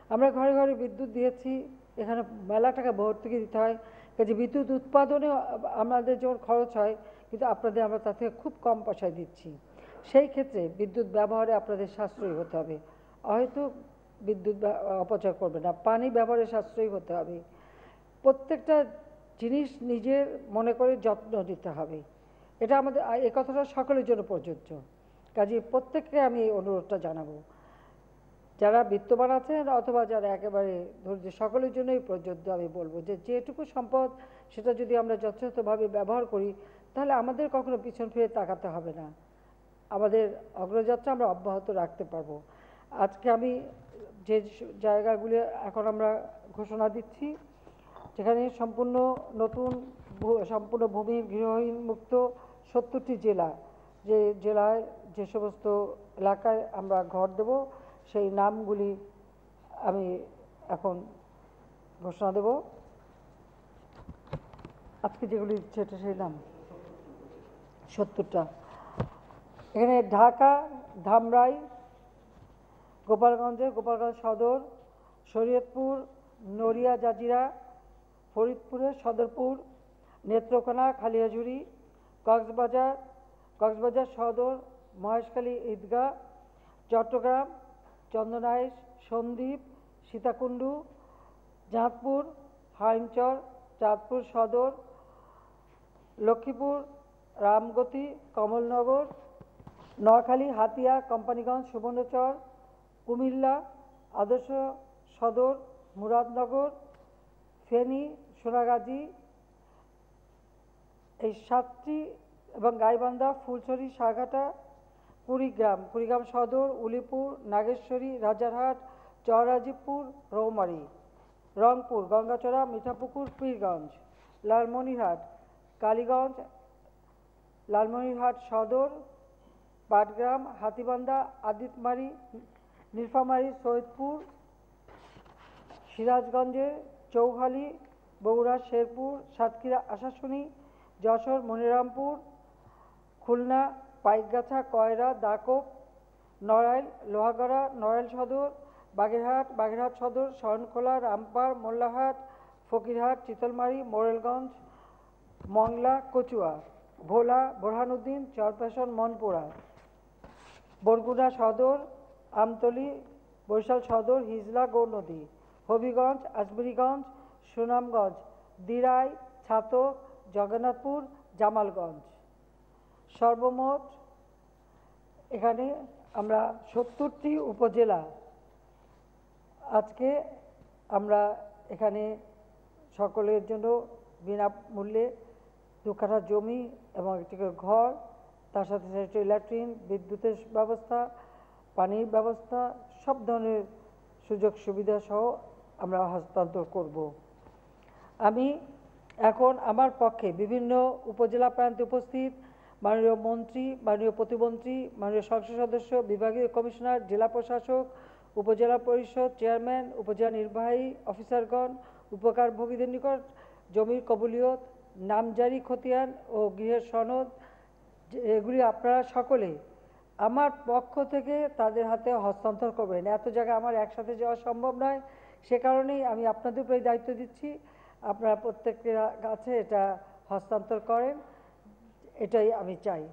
আমরা ঘরে ঘরে বিদ্যুৎ দিয়েছি, এখানে মেলা টাকা ভর্তুকি দিতে হয়, কাজে বিদ্যুৎ উৎপাদনে আমাদের যেমন খরচ হয়, কিন্তু আপনাদের আমরা তার থেকে খুব কম পয়সায় দিচ্ছি। সেই ক্ষেত্রে বিদ্যুৎ ব্যবহারে আপনাদের সাশ্রয়ী হতে হবে, হয়তো বিদ্যুৎ অপচয় করবে না, পানি ব্যবহারে সাশ্রয়ী হতে হবে, প্রত্যেকটা জিনিস নিজের মনে করে যত্ন নিতে হবে। এটা আমাদের এই কথাটা সকলের জন্য প্রযোজ্য, কাজে প্রত্যেককে আমি এই অনুরোধটা জানাবো, যারা বিত্তবান আছেন অথবা যারা একেবারে ধৈর্য, সকলের জন্যই প্রযোজ্য। আমি বলবো যে যেটুকু সম্পদ সেটা যদি আমরা যথাযথভাবে ব্যবহার করি, তাহলে আমাদের কখনো পিছন ফিরে তাকাতে হবে না, আমাদের অগ্রযাত্রা আমরা অব্যাহত রাখতে পারবো। আজকে আমি যে জায়গাগুলি এখন আমরা ঘোষণা দিচ্ছি, যেখানে সম্পূর্ণ নতুন সম্পূর্ণ ভূমি গৃহহীন মুক্ত 70টি জেলা, যে জেলায় যে সমস্ত এলাকায় আমরা ঘর দেব, সেই নামগুলি আমি এখন ঘোষণা দেব। আজকে যেগুলি দিচ্ছে এটা সেই নাম 70টা। এখানে ঢাকা, ধামরাই, গোপালগঞ্জ সদর, শরীয়তপুর, নড়িয়া জাজিরা, ফরিদপুরের সদরপুর, নেত্রকোনা, খালিয়াজুড়ি, কক্সবাজার সদর, মহেশখালী ঈদগাহ, চট্টগ্রাম, চন্দনাইশ, সন্দ্বীপ, সীতাকুণ্ডু, চাঁদপুর, হাইমচর, চাঁদপুর সদর, লক্ষ্মীপুর, রামগতি, কমলনগর, নোয়াখালী, হাতিয়া, কোম্পানিগঞ্জ, সুবর্ণচর, কুমিল্লা, আদর্শ সদর, মুরাদনগর, ফেনী, সোনাগাজী, এই 7টি, এবং গাইবান্ধা, ফুলছড়ি, সাঘাটা, কুড়িগ্রাম সদর, উলিপুর, নাগেশ্বরী, রাজারহাট, চররাজীবপুর, রৌমারী, রংপুর, গঙ্গাচড়া, মিঠাপুকুর, পীরগঞ্জ, লালমনিরহাট, কালীগঞ্জ, লালমনিরহাট সদর, পাটগ্রাম, হাতীবান্ধা, আদিতমারি, নীলফামারী, সৈয়দপুর, সিরাজগঞ্জের চৌহালি, বগুড়া, শেরপুর, সাতক্ষীরা, আশাশুনি, যশোর, মনিরামপুর, খুলনা, পাইকগাছা, কয়রা, দাকব, নড়াইল, লোহাগড়া, নড়াইল সদর, বাগেরহাট সদর, শরণখোলা, রামপার, মোল্লাহাট, ফকিরহাট, চিতলমারি, মোরেলগঞ্জ, মংলা, কচুয়া, ভোলা, বোরহানুদ্দিন, চরপেশন, মনপুরা, বরগুনা সদর, আমতলী, বরিশাল সদর, হিজলা, গৌরনদী, হবিগঞ্জ, আজমিরিগঞ্জ, সুনামগঞ্জ, দিরাই, ছাতক, জগন্নাথপুর, জামালগঞ্জ। সর্বমোট এখানে আমরা 70টি উপজেলা, আজকে আমরা এখানে সকলের জন্য বিনামূল্যে 2 কাঠা জমি এবং একটি ঘর, তার সাথে সাথে ল্যাট্রিন, বিদ্যুতের ব্যবস্থা, পানির ব্যবস্থা, সব ধরনের সুযোগ সুবিধা সহ আমরা হস্তান্তর করব। আমি এখন আমার পক্ষে বিভিন্ন উপজেলা প্রান্তে উপস্থিত মাননীয় মন্ত্রী, মাননীয় প্রতিমন্ত্রী, মাননীয় সংসদ সদস্য, বিভাগীয় কমিশনার, জেলা প্রশাসক, উপজেলা পরিষদ চেয়ারম্যান, উপজেলা নির্বাহী অফিসারগণ, উপকারভোগীদের নিকট জমির কবুলিয়ত, নামজারি খতিয়ান ও গৃহের সনদ, এগুলি আপনারা সকলে আমার পক্ষ থেকে তাদের হাতে হস্তান্তর করবেন। এত জায়গায় আমার একসাথে যাওয়া সম্ভব নয়, সে কারণেই আমি আপনাদের উপরে দায়িত্ব দিচ্ছি, আপনারা প্রত্যেকের কাছে এটা হস্তান্তর করেন, এটাই আমি চাই।